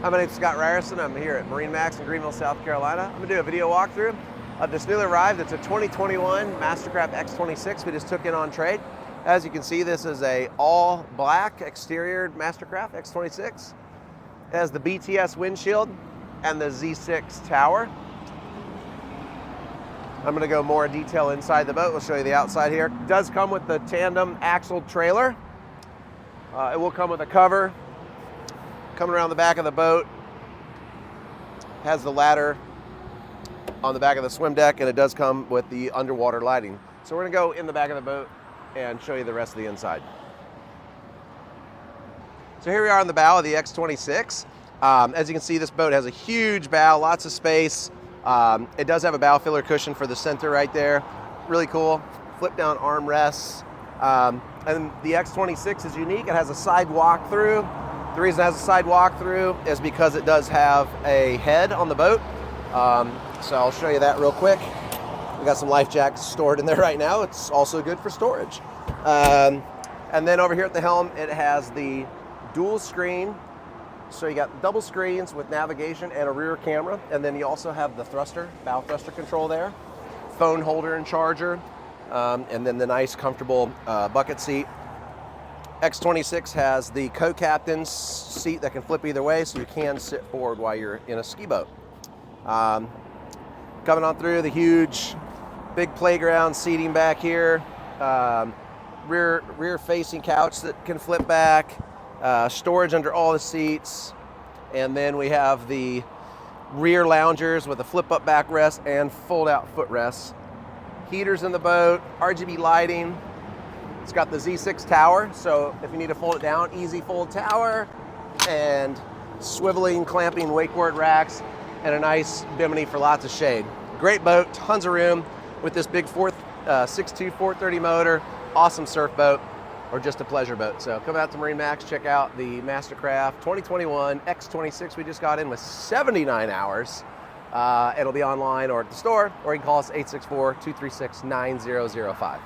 Hi, my name is Scott Ryerson. I'm here at MarineMax in Greenville, South Carolina. I'm going to do a video walkthrough of this newly arrived. It's a 2021 MasterCraft X26 we just took in on trade. As you can see, this is a all black exterior MasterCraft X26. It has the BTS windshield and the Z6 tower. I'm going to go more in detail inside the boat. We'll show you the outside here. It does come with the tandem axle trailer. It will come with a cover. Coming around the back of the boat, has the ladder on the back of the swim deck, and it does come with the underwater lighting. So we're gonna go in the back of the boat and show you the rest of the inside. So here we are on the bow of the X26. As you can see, this boat has a huge bow, lots of space. It does have a bow filler cushion for the center right there. Really cool. Flip down armrests. And the X26 is unique. It has a side walk through. The reason it has a side walk through is because it does have a head on the boat. So I'll show you that real quick. We got some life jackets stored in there right now. It's also good for storage. And then over here at the helm, it has the dual screen. So you got double screens with navigation and a rear camera. And then you also have the thruster, bow thruster control there, phone holder and charger, and then the nice comfortable bucket seat. X26 has the co-captain's seat that can flip either way, so you can sit forward while you're in a ski boat. Coming on through the huge, big playground seating back here, rear facing couch that can flip back, storage under all the seats, and then we have the rear loungers with a flip up backrest and fold out footrests. Heaters in the boat, RGB lighting. It's got the Z6 tower, so if you need to fold it down, easy fold tower, and swiveling, clamping wakeboard racks, and a nice bimini for lots of shade. Great boat, tons of room with this big 6.2 430 motor, awesome surf boat, or just a pleasure boat. So come out to MarineMax, check out the MasterCraft 2021 X26 we just got in with 79 hours. It'll be online or at the store, or you can call us 864-236-9005.